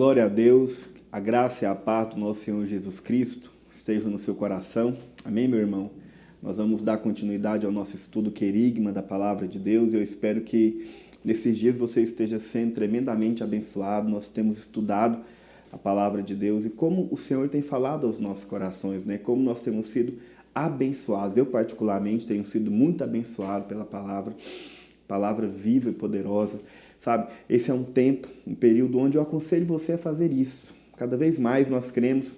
Glória a Deus, a graça e a paz do nosso Senhor Jesus Cristo estejam no seu coração. Amém, meu irmão? Nós vamos dar continuidade ao nosso estudo querigma da Palavra de Deus e eu espero que nesses dias você esteja sendo tremendamente abençoado. Nós temos estudado a Palavra de Deus e como o Senhor tem falado aos nossos corações, né? Como nós temos sido abençoados. Eu, particularmente, tenho sido muito abençoado pela palavra viva e poderosa. Sabe, esse é um tempo, um período onde eu aconselho você a fazer isso. Cada vez mais nós cremos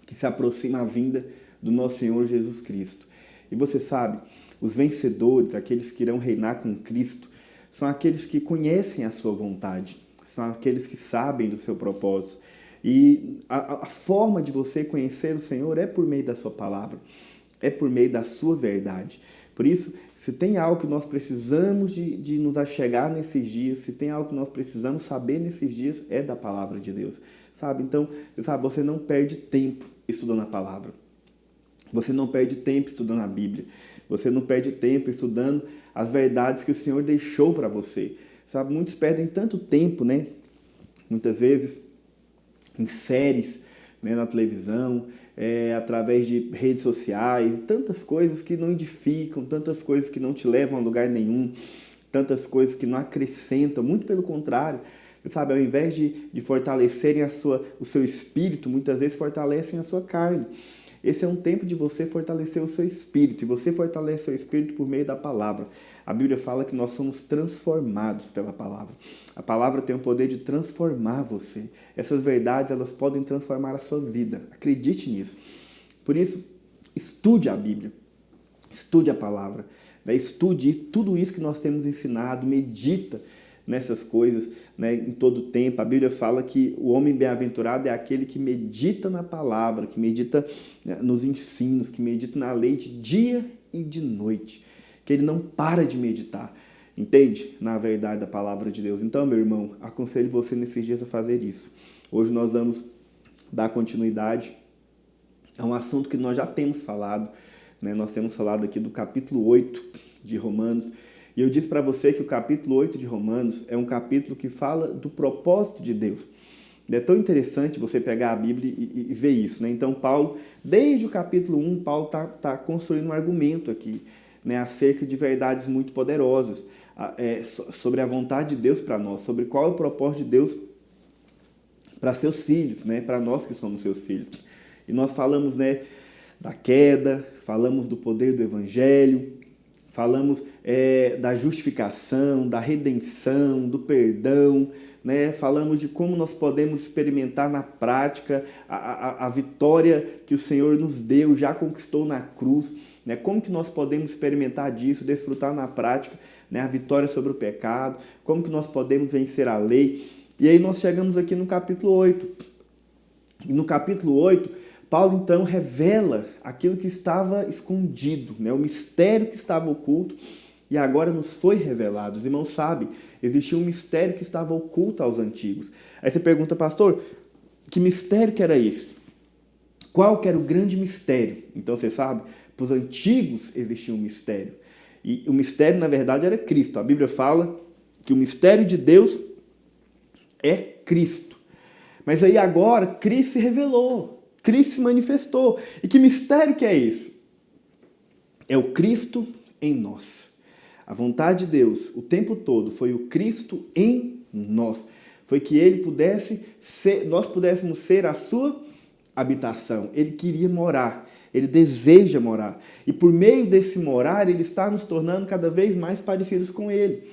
que se aproxima a vinda do nosso Senhor Jesus Cristo. E você sabe, os vencedores, aqueles que irão reinar com Cristo, são aqueles que conhecem a sua vontade, são aqueles que sabem do seu propósito. E a forma de você conhecer o Senhor é por meio da sua palavra, é por meio da sua verdade. Por isso, se tem algo que nós precisamos de nos achegar nesses dias, se tem algo que nós precisamos saber nesses dias, é da palavra de Deus, sabe? Então, você não perde tempo estudando a palavra. Você não perde tempo estudando a Bíblia. Você não perde tempo estudando as verdades que o Senhor deixou para você. Sabe, muitos perdem tanto tempo, né? Muitas vezes em séries, né, na televisão, através de redes sociais, tantas coisas que não edificam, tantas coisas que não te levam a lugar nenhum, tantas coisas que não acrescentam, muito pelo contrário, sabe, ao invés de fortalecerem o seu espírito, muitas vezes fortalecem a sua carne. Esse é um tempo de você fortalecer o seu espírito, e você fortalece o seu espírito por meio da palavra. A Bíblia fala que nós somos transformados pela palavra. A palavra tem o poder de transformar você. Essas verdades, elas podem transformar a sua vida. Acredite nisso. Por isso, estude a Bíblia. Estude a palavra. Estude tudo isso que nós temos ensinado. Medita nessas coisas, né, em todo o tempo. A Bíblia fala que o homem bem-aventurado é aquele que medita na palavra, que medita, né, nos ensinos, que medita na lei de dia e de noite, que ele não para de meditar, entende? Na verdade da palavra de Deus. Então, meu irmão, aconselho você nesses dias a fazer isso. Hoje nós vamos dar continuidade a um assunto que nós já temos falado, né? Nós temos falado aqui do capítulo 8 de Romanos. E eu disse para você que o capítulo 8 de Romanos é um capítulo que fala do propósito de Deus. É tão interessante você pegar a Bíblia e ver isso, né? Então, Paulo, desde o capítulo 1, Paulo está construindo um argumento aqui, né, acerca de verdades muito poderosas, sobre a vontade de Deus para nós, sobre qual é o propósito de Deus para seus filhos, né, para nós que somos seus filhos. E nós falamos, né, da queda, falamos do poder do Evangelho, falamos da justificação, da redenção, do perdão, né? Falamos de como nós podemos experimentar na prática a vitória que o Senhor nos deu, já conquistou na cruz, né? Como que nós podemos experimentar disso, desfrutar na prática, né, a vitória sobre o pecado, como que nós podemos vencer a lei. E aí nós chegamos aqui no capítulo 8. E no capítulo 8, Paulo, então, revela aquilo que estava escondido, né? O mistério que estava oculto e agora nos foi revelado. Os irmãos sabem, existia um mistério que estava oculto aos antigos. Aí você pergunta, pastor, que mistério que era esse? Qual que era o grande mistério? Então, você sabe, para os antigos existia um mistério. E o mistério, na verdade, era Cristo. A Bíblia fala que o mistério de Deus é Cristo. Mas aí agora, Cristo se revelou. Cristo se manifestou. E que mistério que é esse? É o Cristo em nós. A vontade de Deus, o tempo todo, foi o Cristo em nós. Foi que ele nós pudéssemos ser a sua habitação. Ele queria morar. Ele deseja morar. E por meio desse morar, ele está nos tornando cada vez mais parecidos com ele.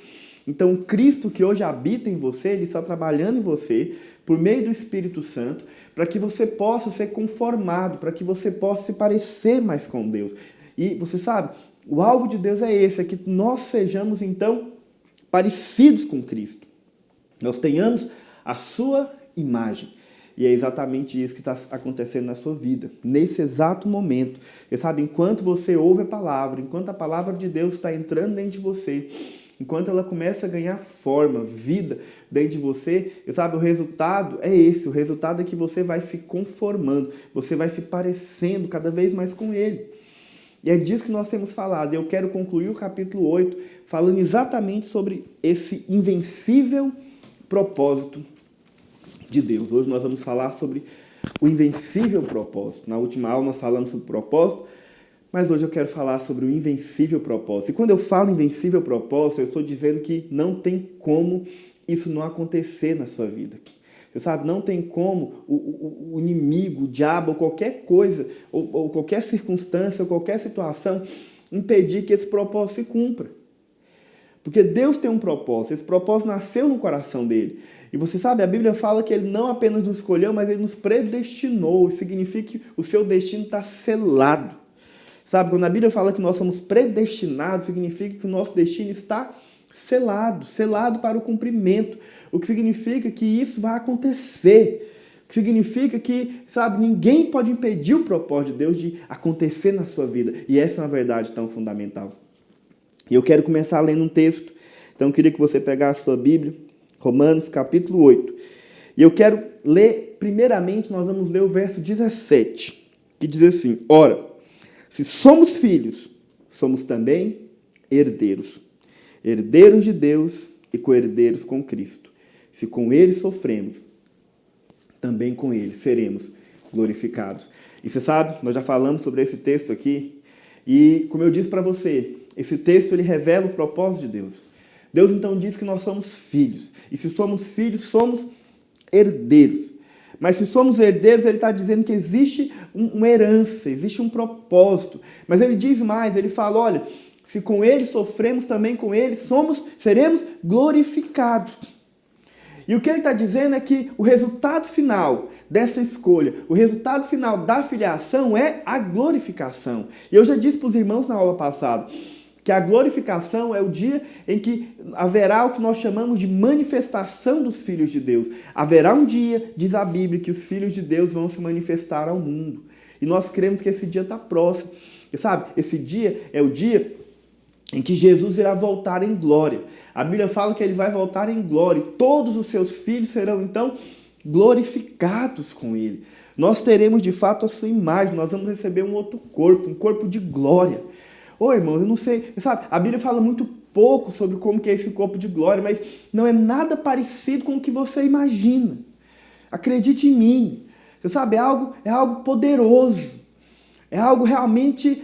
Então, o Cristo que hoje habita em você, ele está trabalhando em você por meio do Espírito Santo, para que você possa ser conformado, para que você possa se parecer mais com Deus. E você sabe, o alvo de Deus é esse, é que nós sejamos, então, parecidos com Cristo. Nós tenhamos a sua imagem. E é exatamente isso que está acontecendo na sua vida, nesse exato momento. Você sabe, enquanto você ouve a palavra, enquanto a palavra de Deus está entrando dentro de você, enquanto ela começa a ganhar forma, vida dentro de você, sabe, o resultado é esse. O resultado é que você vai se conformando, você vai se parecendo cada vez mais com ele. E é disso que nós temos falado. Eu quero concluir o capítulo 8 falando exatamente sobre esse invencível propósito de Deus. Hoje nós vamos falar sobre o invencível propósito. Na última aula nós falamos sobre propósito, mas hoje eu quero falar sobre o invencível propósito. E quando eu falo invencível propósito, eu estou dizendo que não tem como isso não acontecer na sua vida. Você sabe, não tem como o inimigo, o diabo, ou qualquer coisa, ou qualquer circunstância, ou qualquer situação, impedir que esse propósito se cumpra. Porque Deus tem um propósito, esse propósito nasceu no coração dele. E você sabe, a Bíblia fala que ele não apenas nos escolheu, mas ele nos predestinou. Isso significa que o seu destino está selado. Sabe, quando a Bíblia fala que nós somos predestinados, significa que o nosso destino está selado para o cumprimento. O que significa que isso vai acontecer. O que significa que, sabe, ninguém pode impedir o propósito de Deus de acontecer na sua vida. E essa é uma verdade tão fundamental. E eu quero começar lendo um texto. Então eu queria que você pegasse a sua Bíblia, Romanos capítulo 8. E eu quero ler, primeiramente, nós vamos ler o verso 17, que diz assim: Ora, se somos filhos, somos também herdeiros. Herdeiros de Deus e co-herdeiros com Cristo. Se com Ele sofremos, também com Ele seremos glorificados. E você sabe, nós já falamos sobre esse texto aqui. E como eu disse para você, esse texto ele revela o propósito de Deus. Deus então diz que nós somos filhos. E se somos filhos, somos herdeiros. Mas se somos herdeiros, ele está dizendo que existe uma herança, existe um propósito. Mas ele diz mais, ele fala, olha, se com ele sofremos, também com ele seremos glorificados. E o que ele está dizendo é que o resultado final dessa escolha, o resultado final da filiação é a glorificação. E eu já disse para os irmãos na aula passada que a glorificação é o dia em que haverá o que nós chamamos de manifestação dos filhos de Deus. Haverá um dia, diz a Bíblia, que os filhos de Deus vão se manifestar ao mundo. E nós cremos que esse dia está próximo. E sabe, esse dia é o dia em que Jesus irá voltar em glória. A Bíblia fala que ele vai voltar em glória. E todos os seus filhos serão, então, glorificados com ele. Nós teremos, de fato, a sua imagem. Nós vamos receber um outro corpo, um corpo de glória. Ô, irmão, eu não sei, sabe, a Bíblia fala muito pouco sobre como que é esse corpo de glória, mas não é nada parecido com o que você imagina. Acredite em mim. Você sabe, é algo poderoso. É algo realmente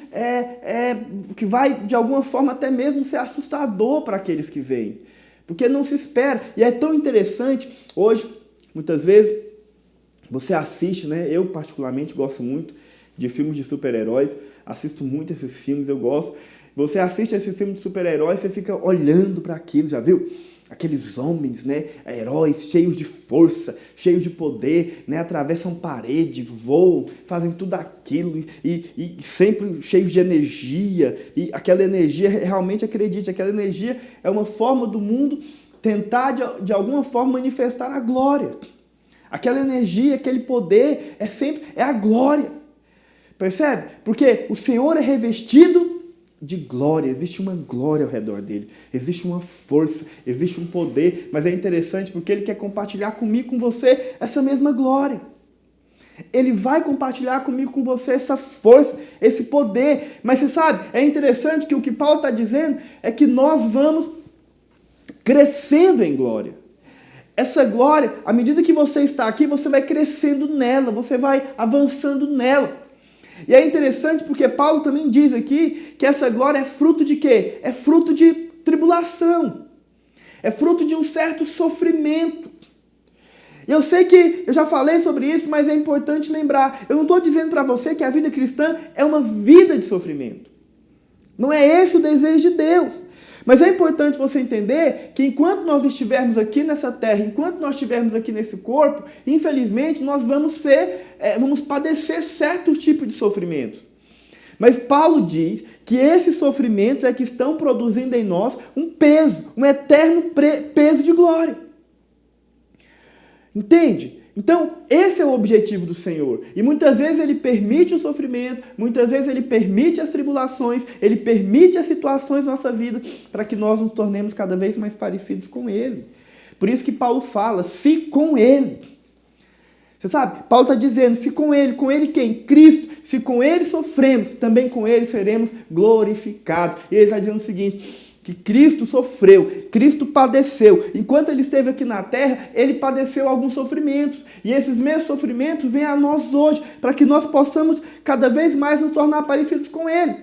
que vai, de alguma forma, até mesmo ser assustador para aqueles que veem. Porque não se espera. E é tão interessante, hoje, muitas vezes, você assiste, né? Eu, particularmente, gosto muito de filmes de super-heróis. Assisto muito esses filmes, eu gosto. Você assiste esses filmes de super-heróis, você fica olhando para aquilo, já viu? Aqueles homens, né, heróis cheios de força, cheios de poder, né, atravessam parede, voam, fazem tudo aquilo e sempre cheios de energia. E aquela energia, realmente acredite, aquela energia é uma forma do mundo tentar de alguma forma manifestar a glória. Aquela energia, aquele poder é a glória. Percebe? Porque o Senhor é revestido de glória, existe uma glória ao redor dele, existe uma força, existe um poder, mas é interessante porque ele quer compartilhar comigo, com você, essa mesma glória. Ele vai compartilhar comigo, com você, essa força, esse poder. Mas você sabe, é interessante que o que Paulo está dizendo é que nós vamos crescendo em glória. Essa glória, à medida que você está aqui, você vai crescendo nela, você vai avançando nela. E é interessante porque Paulo também diz aqui que essa glória é fruto de quê? É fruto de tribulação. É fruto de um certo sofrimento. E eu sei que eu já falei sobre isso, mas é importante lembrar. Eu não estou dizendo para você que a vida cristã é uma vida de sofrimento. Não é esse o desejo de Deus. Mas é importante você entender que enquanto nós estivermos aqui nessa terra, enquanto nós estivermos aqui nesse corpo, infelizmente nós vamos padecer certos tipos de sofrimentos. Mas Paulo diz que esses sofrimentos é que estão produzindo em nós um peso, um eterno peso de glória. Entende? Então, esse é o objetivo do Senhor. E muitas vezes Ele permite o sofrimento, muitas vezes Ele permite as tribulações, Ele permite as situações na nossa vida para que nós nos tornemos cada vez mais parecidos com Ele. Por isso que Paulo fala, se com Ele. Você sabe, Paulo está dizendo, se com Ele quem? Cristo. Se com Ele sofremos, também com Ele seremos glorificados. E ele está dizendo o seguinte, que Cristo sofreu, Cristo padeceu. Enquanto ele esteve aqui na terra, ele padeceu alguns sofrimentos. E esses mesmos sofrimentos vêm a nós hoje, para que nós possamos cada vez mais nos tornar parecidos com ele.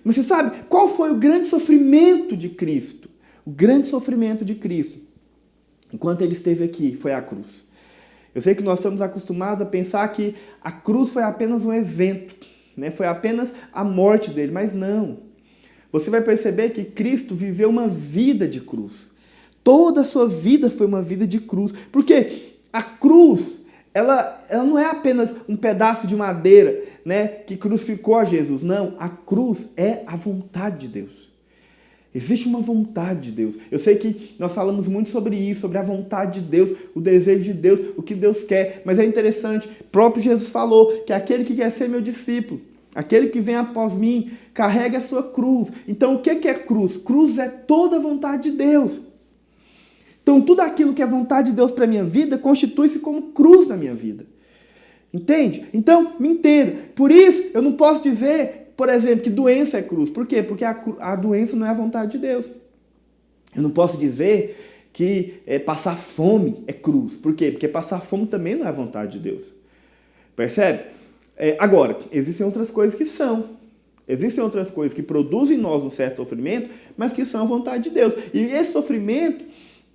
Mas você sabe, qual foi o grande sofrimento de Cristo? O grande sofrimento de Cristo, enquanto ele esteve aqui, foi a cruz. Eu sei que nós estamos acostumados a pensar que a cruz foi apenas um evento, né? Foi apenas a morte dele, mas não. Você vai perceber que Cristo viveu uma vida de cruz. Toda a sua vida foi uma vida de cruz. Porque a cruz, ela não é apenas um pedaço de madeira, né, que crucificou a Jesus. Não, a cruz é a vontade de Deus. Existe uma vontade de Deus. Eu sei que nós falamos muito sobre isso, sobre a vontade de Deus, o desejo de Deus, o que Deus quer. Mas é interessante, o próprio Jesus falou que aquele que quer ser meu discípulo, aquele que vem após mim, carregue a sua cruz. Então o que é cruz? Cruz é toda a vontade de Deus. Então tudo aquilo que é vontade de Deus para a minha vida constitui-se como cruz na minha vida. Entende? Então me entenda. Por isso eu não posso dizer, por exemplo, que doença é cruz. Por quê? Porque a doença não é a vontade de Deus. Eu não posso dizer que passar fome é cruz. Por quê? Porque passar fome também não é a vontade de Deus. Percebe? Agora, existem outras coisas que são. Existem outras coisas que produzem em nós um certo sofrimento, mas que são a vontade de Deus. E esse sofrimento,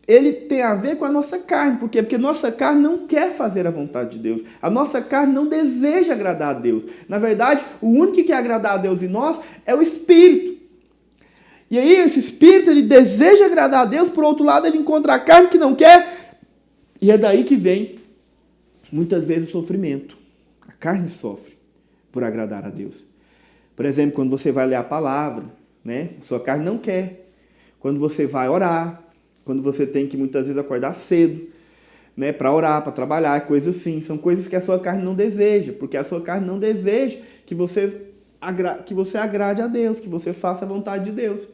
ele tem a ver com a nossa carne. Por quê? Porque nossa carne não quer fazer a vontade de Deus. A nossa carne não deseja agradar a Deus. Na verdade, o único que quer agradar a Deus em nós é o Espírito. E aí, esse Espírito, ele deseja agradar a Deus, por outro lado, ele encontra a carne que não quer. E é daí que vem, muitas vezes, o sofrimento. A carne sofre por agradar a Deus. Por exemplo, quando você vai ler a palavra, né? Sua carne não quer. Quando você vai orar, quando você tem que muitas vezes acordar cedo, né, para orar, para trabalhar, coisas assim. São coisas que a sua carne não deseja, porque a sua carne não deseja que você agrade a Deus, que você faça a vontade de Deus.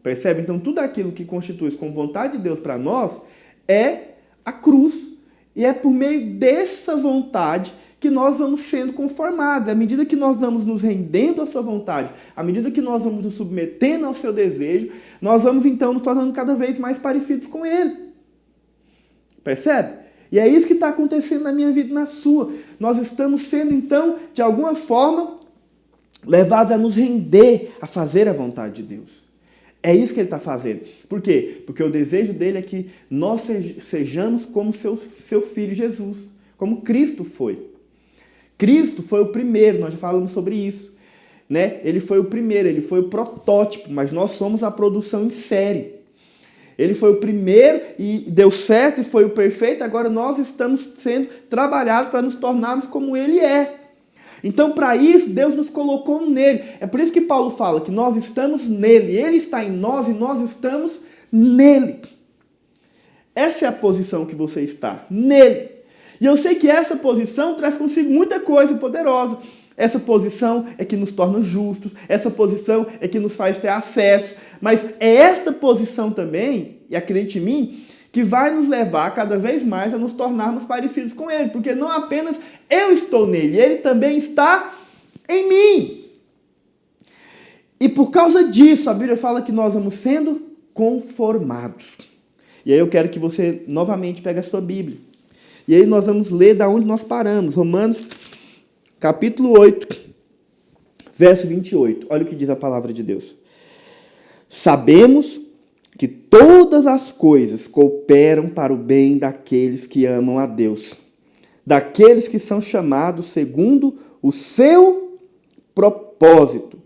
Percebe? Então, tudo aquilo que constitui como vontade de Deus para nós é a cruz. E é por meio dessa vontade que nós vamos sendo conformados. À medida que nós vamos nos rendendo à sua vontade, à medida que nós vamos nos submetendo ao seu desejo, nós vamos então nos tornando cada vez mais parecidos com ele. Percebe? E é isso que está acontecendo na minha vida e na sua. Nós estamos sendo então, de alguma forma, levados a nos render a fazer a vontade de Deus. É isso que ele está fazendo. Por quê? Porque o desejo dele é que nós sejamos como seu filho Jesus, como Cristo foi. Cristo foi o primeiro, nós já falamos sobre isso, né? Ele foi o primeiro, ele foi o protótipo, mas nós somos a produção em série. Ele foi o primeiro e deu certo e foi o perfeito, agora nós estamos sendo trabalhados para nos tornarmos como ele é. Então, para isso, Deus nos colocou nele. É por isso que Paulo fala que nós estamos nele, ele está em nós e nós estamos nele. Essa é a posição que você está, nele. E eu sei que essa posição traz consigo muita coisa poderosa. Essa posição é que nos torna justos, essa posição é que nos faz ter acesso, mas é esta posição também, e acredite em mim, que vai nos levar cada vez mais a nos tornarmos parecidos com ele, porque não apenas eu estou nele, ele também está em mim. E por causa disso, a Bíblia fala que nós vamos sendo conformados. E aí eu quero que você novamente pegue a sua Bíblia. E aí nós vamos ler da onde nós paramos. Romanos, capítulo 8, verso 28. Olha o que diz a palavra de Deus. Sabemos que todas as coisas cooperam para o bem daqueles que amam a Deus, daqueles que são chamados segundo o seu propósito.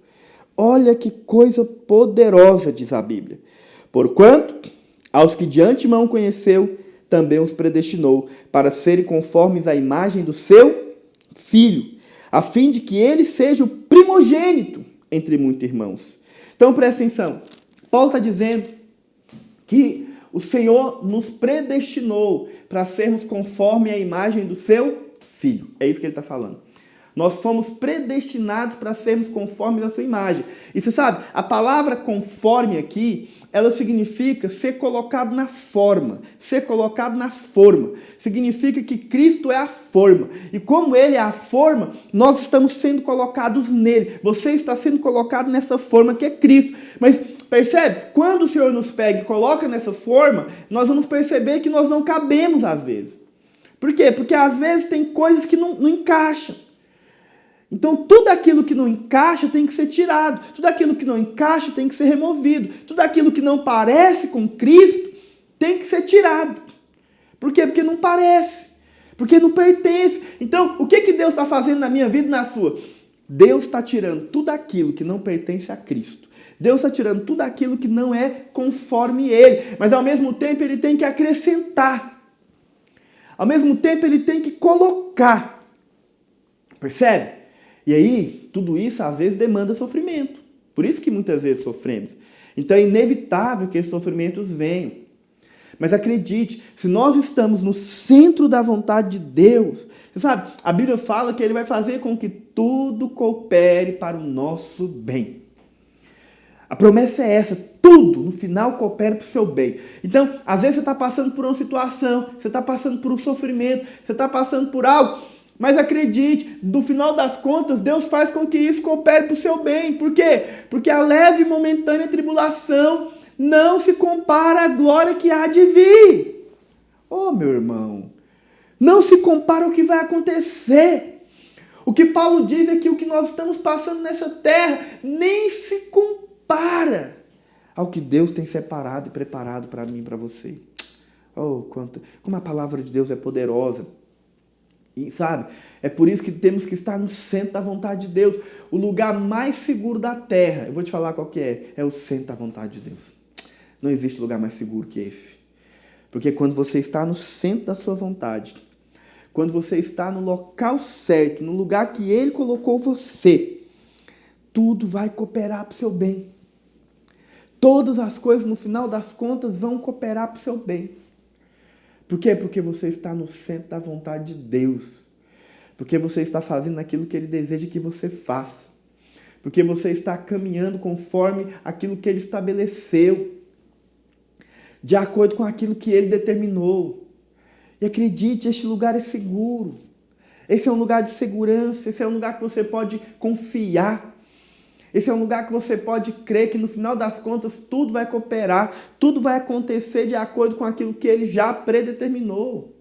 Olha que coisa poderosa, diz a Bíblia. Porquanto, aos que de antemão conheceu, também os predestinou para serem conformes à imagem do seu Filho, a fim de que ele seja o primogênito entre muitos irmãos. Então, presta atenção. Paulo está dizendo que o Senhor nos predestinou para sermos conforme à imagem do seu Filho. É isso que ele está falando. Nós fomos predestinados para sermos conformes à sua imagem. E você sabe, a palavra conforme aqui, ela significa ser colocado na forma. Ser colocado na forma. Significa que Cristo é a forma. E como Ele é a forma, nós estamos sendo colocados nele. Você está sendo colocado nessa forma que é Cristo. Mas Percebe? Quando o Senhor nos pega e coloca nessa forma, nós vamos perceber que nós não cabemos às vezes. Por quê? Porque às vezes tem coisas que não encaixam. Então, tudo aquilo que não encaixa tem que ser tirado. Tudo aquilo que não encaixa tem que ser removido. Tudo aquilo que não parece com Cristo tem que ser tirado. Por quê? Porque não parece. Porque não pertence. Então, o que Deus está fazendo na minha vida e na sua? Deus está tirando tudo aquilo que não pertence a Cristo. Deus está tirando tudo aquilo que não é conforme Ele. Mas, ao mesmo tempo, Ele tem que acrescentar. Ao mesmo tempo, Ele tem que colocar. Percebe? E aí, tudo isso às vezes demanda sofrimento. Por isso que muitas vezes sofremos. Então é inevitável que esses sofrimentos venham. Mas acredite, se nós estamos no centro da vontade de Deus, você sabe, a Bíblia fala que Ele vai fazer com que tudo coopere para o nosso bem. A promessa é essa, tudo no final coopera para o seu bem. Então, às vezes você está passando por uma situação, você está passando por um sofrimento, você está passando por algo. Mas acredite, no final das contas, Deus faz com que isso coopere para o seu bem. Por quê? Porque a leve e momentânea tribulação não se compara à glória que há de vir. Oh, meu irmão, não se compara ao que vai acontecer. O que Paulo diz é que o que nós estamos passando nessa terra nem se compara ao que Deus tem separado e preparado para mim e para você. Oh, como a palavra de Deus é poderosa. E sabe, é por isso que temos que estar no centro da vontade de Deus. O lugar mais seguro da terra, eu vou te falar qual que é o centro da vontade de Deus. Não existe lugar mais seguro que esse. Porque quando você está no centro da sua vontade, quando você está no local certo, no lugar que Ele colocou você, tudo vai cooperar para o seu bem. Todas as coisas, no final das contas, vão cooperar para o seu bem. Por quê? Porque você está no centro da vontade de Deus. Porque você está fazendo aquilo que Ele deseja que você faça. Porque você está caminhando conforme aquilo que Ele estabeleceu. De acordo com aquilo que Ele determinou. E acredite, este lugar é seguro. Esse é um lugar de segurança. Esse é um lugar que você pode confiar. Esse é um lugar que você pode crer que no final das contas tudo vai cooperar, tudo vai acontecer de acordo com aquilo que Ele já predeterminou.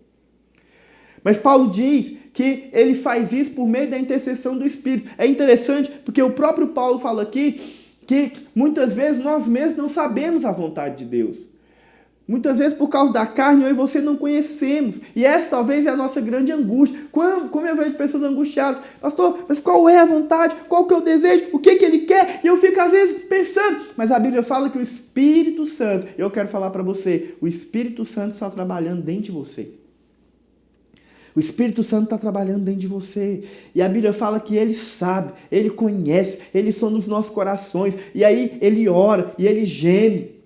Mas Paulo diz que ele faz isso por meio da intercessão do Espírito. É interessante porque o próprio Paulo fala aqui que muitas vezes nós mesmos não sabemos a vontade de Deus. Muitas vezes por causa da carne eu e você não conhecemos. E essa talvez é a nossa grande angústia. Como eu vejo pessoas angustiadas. Pastor, mas qual é a vontade? Qual que é o desejo? O que Ele quer? E eu fico às vezes pensando. Mas a Bíblia fala que o Espírito Santo, eu quero falar para você, o Espírito Santo está trabalhando dentro de você. O Espírito Santo está trabalhando dentro de você. E a Bíblia fala que Ele sabe, Ele conhece, Ele sonda os nossos corações. E aí Ele ora e Ele geme.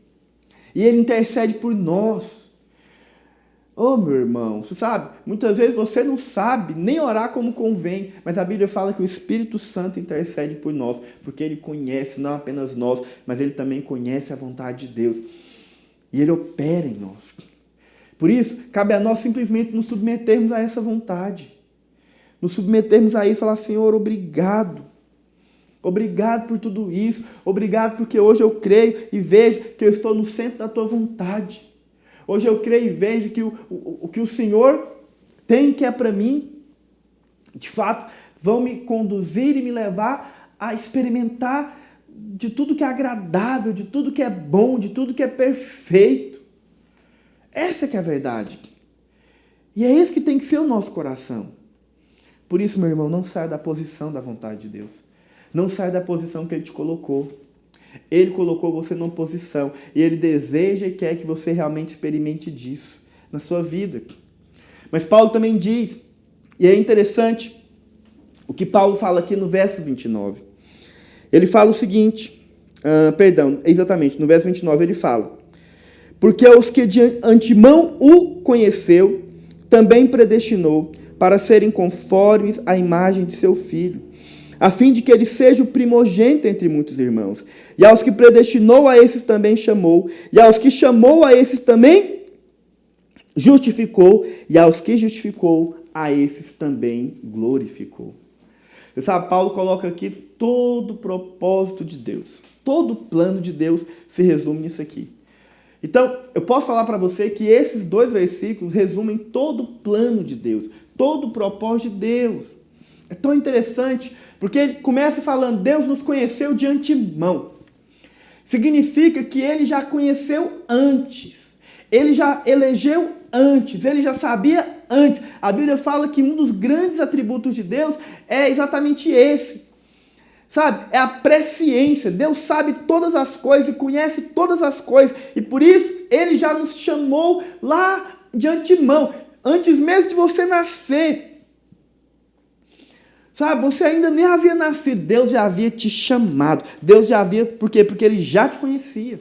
E Ele intercede por nós. Oh, meu irmão, você sabe, muitas vezes você não sabe nem orar como convém, mas a Bíblia fala que o Espírito Santo intercede por nós, porque Ele conhece não apenas nós, mas Ele também conhece a vontade de Deus. E Ele opera em nós. Por isso, cabe a nós simplesmente nos submetermos a essa vontade. Nos submetermos a isso e falar, Senhor, obrigado. Obrigado por tudo isso. Obrigado porque hoje eu creio e vejo que eu estou no centro da tua vontade. Hoje eu creio e vejo que o que o Senhor tem que é para mim, de fato, vão me conduzir e me levar a experimentar de tudo que é agradável, de tudo que é bom, de tudo que é perfeito. Essa que é a verdade. E é esse que tem que ser o nosso coração. Por isso, meu irmão, não saia da posição da vontade de Deus. Não saia da posição que Ele te colocou. Ele colocou você numa posição. E Ele deseja e quer que você realmente experimente disso na sua vida. Mas Paulo também diz, e é interessante, o que Paulo fala aqui no verso 29. Ele fala o seguinte, exatamente, no verso 29 ele fala, porque os que de antemão o conheceu, também predestinou para serem conformes à imagem de seu Filho, a fim de que ele seja o primogênito entre muitos irmãos. E aos que predestinou, a esses também chamou. E aos que chamou, a esses também justificou. E aos que justificou, a esses também glorificou. Você sabe, Paulo coloca aqui todo o propósito de Deus. Todo o plano de Deus se resume nisso aqui. Então, eu posso falar para você que esses 2 versículos resumem todo o plano de Deus, todo o propósito de Deus. É tão interessante, porque ele começa falando, Deus nos conheceu de antemão. Significa que ele já conheceu antes. Ele já elegeu antes, ele já sabia antes. A Bíblia fala que um dos grandes atributos de Deus é exatamente esse. Sabe? É a presciência. Deus sabe todas as coisas e conhece todas as coisas. E por isso, ele já nos chamou lá de antemão. Antes mesmo de você nascer. Sabe? Você ainda nem havia nascido. Deus já havia te chamado. Deus já havia... Por quê? Porque ele já te conhecia.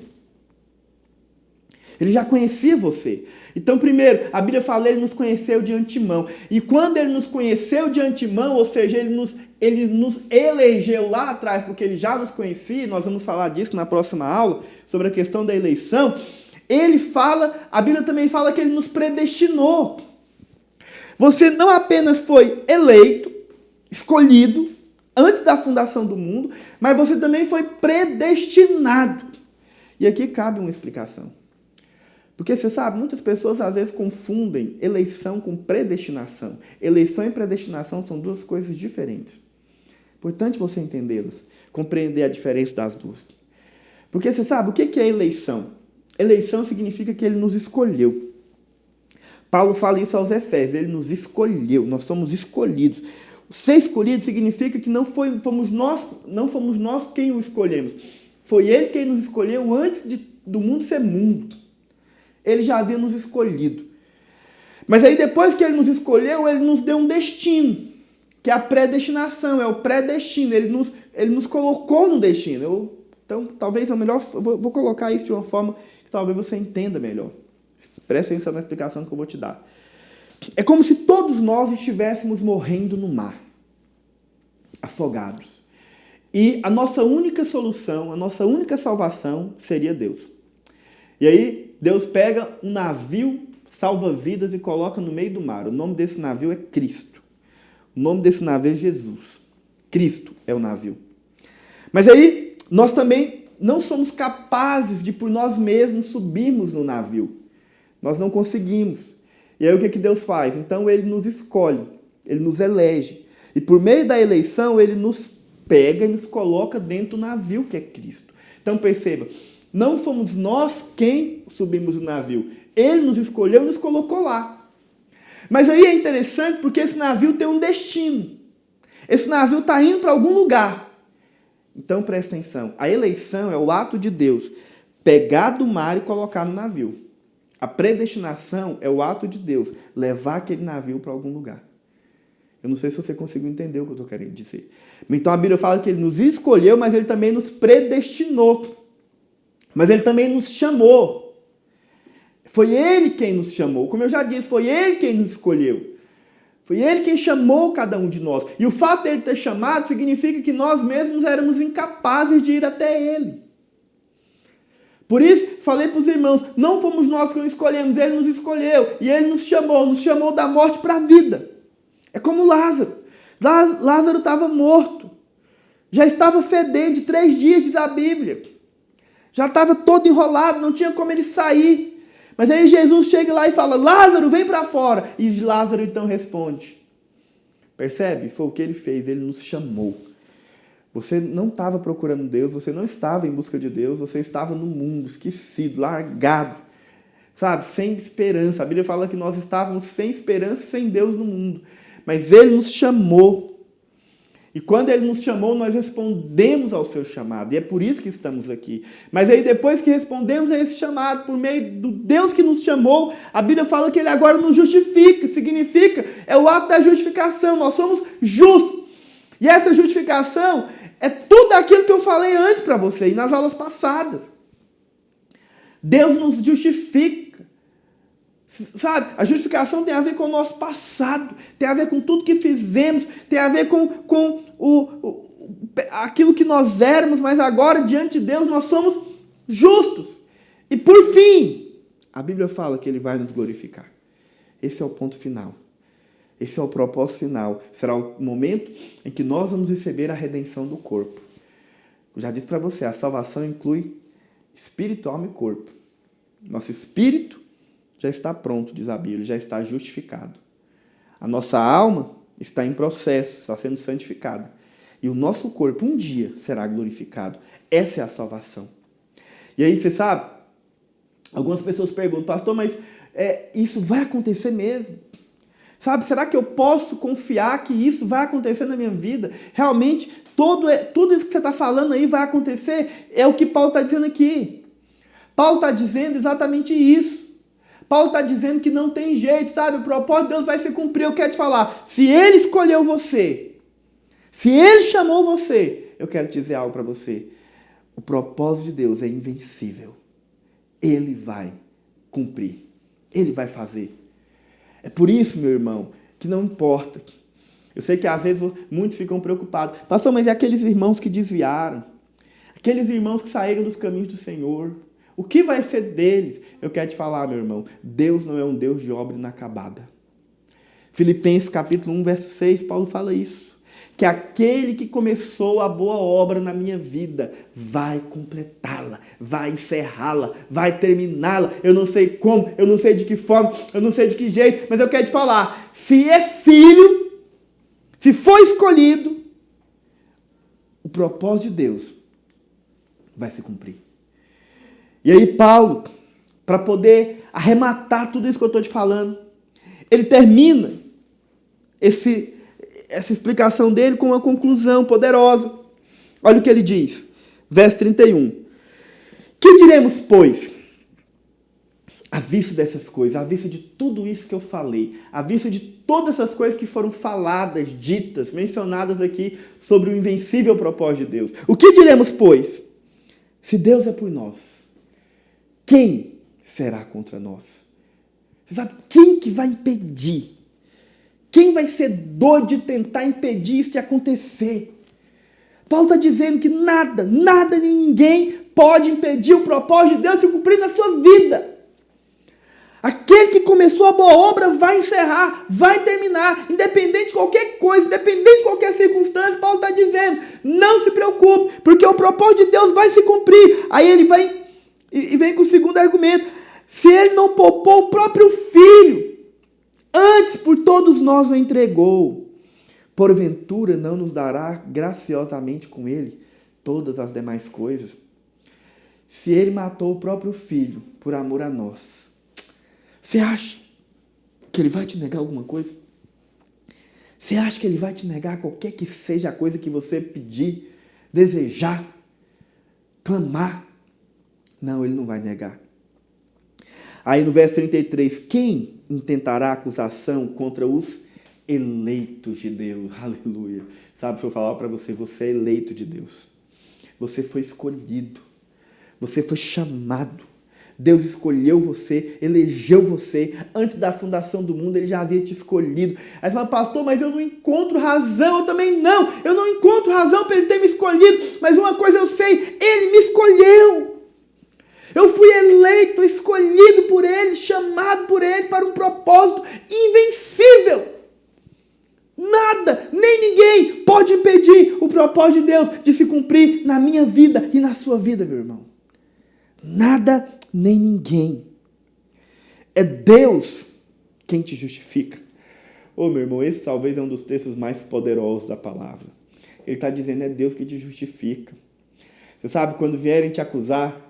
Ele já conhecia você. Então, primeiro, a Bíblia fala, ele nos conheceu de antemão. E quando ele nos conheceu de antemão, ou seja, ele nos elegeu lá atrás, porque ele já nos conhecia, nós vamos falar disso na próxima aula, sobre a questão da eleição, a Bíblia também fala que ele nos predestinou. Você não apenas foi eleito, escolhido, antes da fundação do mundo, mas você também foi predestinado. E aqui cabe uma explicação. Porque você sabe, muitas pessoas às vezes confundem eleição com predestinação. Eleição e predestinação são 2 coisas diferentes. Importante você entendê-las, compreender a diferença das 2. Porque você sabe, o que é eleição? Eleição significa que ele nos escolheu. Paulo fala isso aos Efésios, ele nos escolheu, nós somos escolhidos. Ser escolhido significa que não fomos nós quem o escolhemos. Foi ele quem nos escolheu antes do mundo ser mundo. Ele já havia nos escolhido. Mas aí depois que ele nos escolheu, ele nos deu um destino, que é a predestinação, é o predestino. Ele nos colocou no destino. Então, talvez vou colocar isso de uma forma que talvez você entenda melhor. Presta atenção na explicação que eu vou te dar. É como se todos nós estivéssemos morrendo no mar, afogados. E a nossa única solução, a nossa única salvação seria Deus. E aí, Deus pega um navio salva-vidas e coloca no meio do mar. O nome desse navio é Cristo. O nome desse navio é Jesus. Cristo é o navio. Mas aí, nós também não somos capazes de, por nós mesmos, subirmos no navio. Nós não conseguimos. E aí, o que Deus faz? Então, ele nos escolhe. Ele nos elege. E por meio da eleição, ele nos pega e nos coloca dentro do navio que é Cristo. Então, perceba. Não fomos nós quem subimos o navio. Ele nos escolheu e nos colocou lá. Mas aí é interessante porque esse navio tem um destino. Esse navio está indo para algum lugar. Então presta atenção. A eleição é o ato de Deus pegar do mar e colocar no navio. A predestinação é o ato de Deus levar aquele navio para algum lugar. Eu não sei se você conseguiu entender o que eu estou querendo dizer. Então a Bíblia fala que ele nos escolheu, mas ele também nos predestinou. Mas ele também nos chamou. Foi ele quem nos chamou. Como eu já disse, foi ele quem nos escolheu. Foi ele quem chamou cada um de nós. E o fato dele ter chamado significa que nós mesmos éramos incapazes de ir até ele. Por isso, falei para os irmãos, não fomos nós que o escolhemos, ele nos escolheu. E ele nos chamou da morte para a vida. É como Lázaro. Lázaro estava morto. Já estava fedendo de 3 dias, diz a Bíblia. Já estava todo enrolado, não tinha como ele sair. Mas aí Jesus chega lá e fala, Lázaro, vem para fora. E Lázaro então responde. Percebe? Foi o que ele fez, ele nos chamou. Você não estava procurando Deus, você não estava em busca de Deus, você estava no mundo, esquecido, largado, sabe? Sem esperança. A Bíblia fala que nós estávamos sem esperança, sem Deus no mundo. Mas ele nos chamou. E quando ele nos chamou, nós respondemos ao seu chamado. E é por isso que estamos aqui. Mas aí depois que respondemos a esse chamado, por meio do Deus que nos chamou, a Bíblia fala que ele agora nos justifica. Significa, é o ato da justificação. Nós somos justos. E essa justificação é tudo aquilo que eu falei antes para você e nas aulas passadas. Deus nos justifica. Sabe, a justificação tem a ver com o nosso passado, tem a ver com tudo que fizemos, tem a ver com aquilo que nós éramos, mas agora, diante de Deus, nós somos justos. E por fim, a Bíblia fala que ele vai nos glorificar. Esse é o ponto final. Esse é o propósito final. Será o momento em que nós vamos receber a redenção do corpo. Eu já disse para você, a salvação inclui espírito, alma e corpo. Nosso espírito já está pronto, diz a Bíblia, já está justificado. A nossa alma está em processo, está sendo santificada. E o nosso corpo um dia será glorificado. Essa é a salvação. E aí, você sabe, algumas pessoas perguntam, pastor, mas isso vai acontecer mesmo? Sabe, será que eu posso confiar que isso vai acontecer na minha vida? Realmente, tudo isso que você está falando aí vai acontecer? É o que Paulo está dizendo aqui. Paulo está dizendo exatamente isso. Paulo está dizendo que não tem jeito, sabe? O propósito de Deus vai se cumprir. Eu quero te falar, se Ele escolheu você, se Ele chamou você, eu quero te dizer algo para você. O propósito de Deus é invencível. Ele vai cumprir. Ele vai fazer. É por isso, meu irmão, que não importa. Eu sei que às vezes muitos ficam preocupados. Pastor, mas e aqueles irmãos que desviaram? Aqueles irmãos que saíram dos caminhos do Senhor? O que vai ser deles? Eu quero te falar, meu irmão. Deus não é um Deus de obra inacabada. Filipenses capítulo 1, verso 6, Paulo fala isso. Que aquele que começou a boa obra na minha vida vai completá-la, vai encerrá-la, vai terminá-la. Eu não sei como, eu não sei de que forma, eu não sei de que jeito, mas eu quero te falar, se é filho, se foi escolhido, o propósito de Deus vai se cumprir. E aí Paulo, para poder arrematar tudo isso que eu estou te falando, ele termina essa explicação dele com uma conclusão poderosa. Olha o que ele diz, verso 31. Que diremos, pois, à vista dessas coisas, à vista de tudo isso que eu falei, à vista de todas essas coisas que foram faladas, ditas, mencionadas aqui sobre o invencível propósito de Deus. O que diremos, pois? Se Deus é por nós, quem será contra nós? Você sabe quem que vai impedir? Quem vai ser doido de tentar impedir isso de acontecer? Paulo está dizendo que nada, nem ninguém pode impedir o propósito de Deus de cumprir na sua vida. Aquele que começou a boa obra vai encerrar, vai terminar, independente de qualquer coisa, independente de qualquer circunstância. Paulo está dizendo, não se preocupe, porque o propósito de Deus vai se cumprir. Aí ele vai e vem com o segundo argumento. Se ele não poupou o próprio filho, antes por todos nós o entregou, porventura não nos dará graciosamente com ele todas as demais coisas? Se ele matou o próprio filho por amor a nós, você acha que ele vai te negar alguma coisa? Você acha que ele vai te negar qualquer que seja a coisa que você pedir, desejar, clamar? Não, ele não vai negar. Aí no verso 33, quem intentará acusação contra os eleitos de Deus? Aleluia. Sabe, deixa eu falar para você, você é eleito de Deus. Você foi escolhido. Você foi chamado. Deus escolheu você, elegeu você. Antes da fundação do mundo, Ele já havia te escolhido. Aí você fala, pastor, mas eu não encontro razão. Eu também não. Eu não encontro razão para Ele ter me escolhido. Mas uma coisa eu sei, Ele me escolheu. Eu fui eleito, escolhido por Ele, chamado por Ele para um propósito invencível. Nada, nem ninguém pode impedir o propósito de Deus de se cumprir na minha vida e na sua vida, meu irmão. Nada, nem ninguém. É Deus quem te justifica. Ô, meu irmão, esse talvez é um dos textos mais poderosos da palavra. Ele está dizendo, é Deus que te justifica. Você sabe, quando vierem te acusar,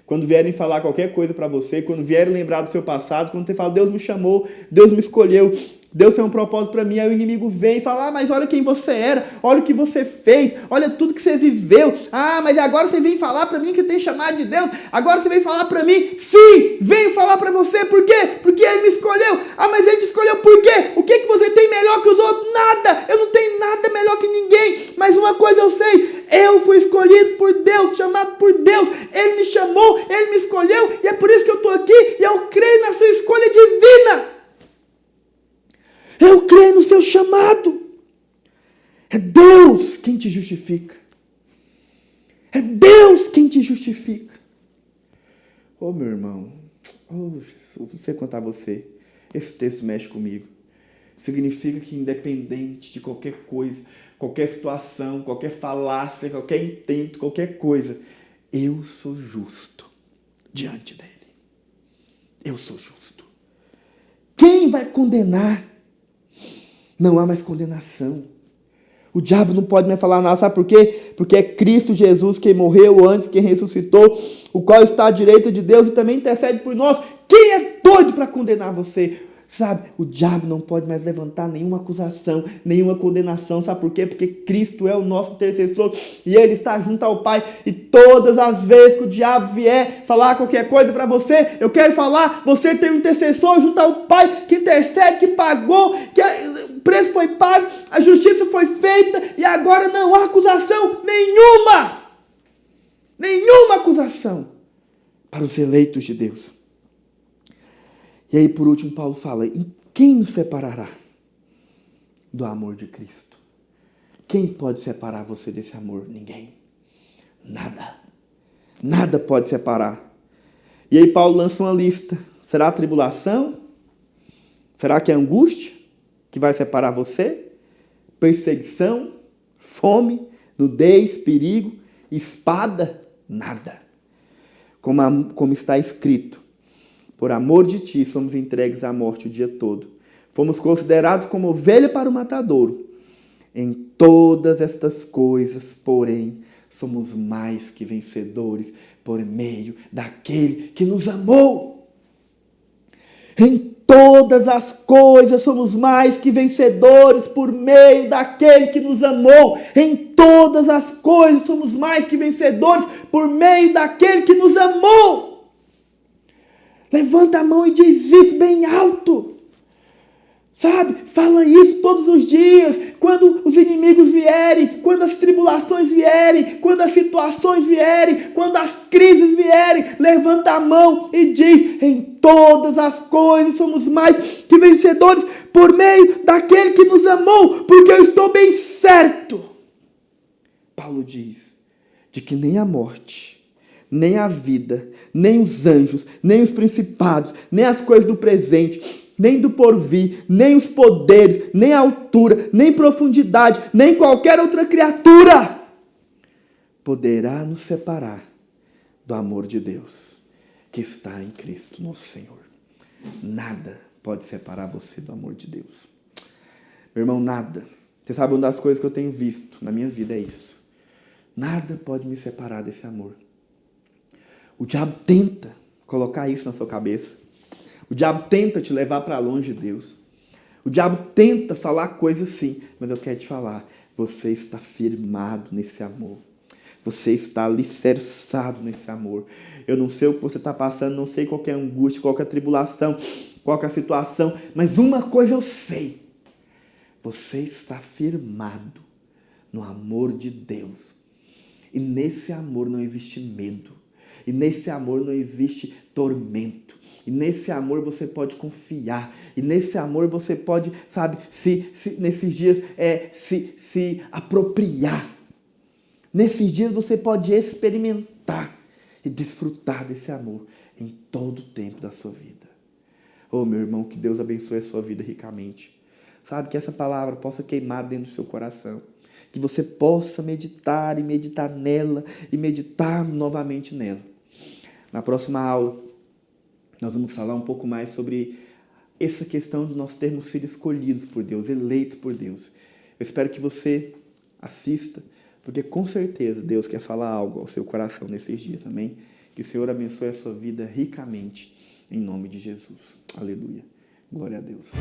quando vierem falar qualquer coisa para você, quando vierem lembrar do seu passado, quando você fala, Deus me chamou, Deus me escolheu, Deus tem um propósito para mim, aí o inimigo vem e fala, mas olha quem você era, olha o que você fez, olha tudo que você viveu, mas agora você vem falar para mim que tem chamado de Deus, agora você vem falar para mim, sim, venho falar para você, por quê? Porque Ele me escolheu, mas Ele te escolheu por quê? O que você tem melhor que os outros? Nada, eu não tenho nada melhor que ninguém, mas uma coisa eu sei, eu fui escolhido por Deus, chamado por Deus, Ele me chamou, Ele me escolheu, e é por isso que eu estou aqui, e eu creio na sua escolha divina. Eu creio no seu chamado. É Deus quem te justifica. É Deus quem te justifica. Oh, meu irmão. Oh, Jesus. Não sei contar a você. Esse texto mexe comigo. significa que independente de qualquer coisa, qualquer situação, qualquer falácia, qualquer intento, qualquer coisa, eu sou justo diante dele. Eu sou justo. Quem vai condenar? Não há mais condenação. O diabo não pode mais falar nada, sabe por quê? Porque é Cristo Jesus quem morreu antes, quem ressuscitou, o qual está à direita de Deus e também intercede por nós. Quem é doido para condenar você? Sabe, o diabo não pode mais levantar nenhuma acusação, nenhuma condenação. Sabe por quê? Porque Cristo é o nosso intercessor e Ele está junto ao Pai. E todas as vezes que o diabo vier falar qualquer coisa para você, eu quero falar, você tem um intercessor junto ao Pai que intercede, que pagou, que o preço foi pago, a justiça foi feita e agora não há acusação nenhuma. Nenhuma acusação para os eleitos de Deus. E aí, por último, Paulo fala, quem nos separará do amor de Cristo? Quem pode separar você desse amor? Ninguém. Nada. Nada pode separar. E aí Paulo lança uma lista. Será a tribulação? Será que é angústia que vai separar você? Perseguição? Fome? Nudez? Perigo? Espada? Nada. Como está escrito. Por amor de ti, somos entregues à morte o dia todo. Fomos considerados como ovelha para o matadouro. Em todas estas coisas, porém, somos mais que vencedores por meio daquele que nos amou. Em todas as coisas, somos mais que vencedores por meio daquele que nos amou. Em todas as coisas, somos mais que vencedores por meio daquele que nos amou. Levanta a mão e diz isso bem alto. Sabe? Fala isso todos os dias. Quando os inimigos vierem, quando as tribulações vierem, quando as situações vierem, quando as crises vierem, levanta a mão e diz, em todas as coisas somos mais que vencedores por meio daquele que nos amou, porque eu estou bem certo. Paulo diz, de que nem a morte, nem a vida, nem os anjos, nem os principados, nem as coisas do presente, nem do porvir, nem os poderes, nem a altura, nem profundidade, nem qualquer outra criatura poderá nos separar do amor de Deus que está em Cristo nosso Senhor. Nada pode separar você do amor de Deus. Meu irmão, nada. Você sabe, uma das coisas que eu tenho visto na minha vida é isso. Nada pode me separar desse amor. O diabo tenta colocar isso na sua cabeça. O diabo tenta te levar para longe de Deus. O diabo tenta falar coisas assim. Mas eu quero te falar, você está firmado nesse amor. Você está alicerçado nesse amor. Eu não sei o que você está passando, não sei qual é a angústia, qual é a tribulação, qual é a situação. Mas uma coisa eu sei. Você está firmado no amor de Deus. E nesse amor não existe medo. E nesse amor não existe tormento. E nesse amor você pode confiar. E nesse amor você pode, sabe, nesses dias se apropriar. Nesses dias você pode experimentar e desfrutar desse amor em todo o tempo da sua vida. Oh, meu irmão, que Deus abençoe a sua vida ricamente. Sabe, que essa palavra possa queimar dentro do seu coração. Que você possa meditar e meditar nela e meditar novamente nela. Na próxima aula, nós vamos falar um pouco mais sobre essa questão de nós termos sido escolhidos por Deus, eleitos por Deus. Eu espero que você assista, porque com certeza Deus quer falar algo ao seu coração nesses dias, amém? Que o Senhor abençoe a sua vida ricamente, em nome de Jesus. Aleluia. Glória a Deus.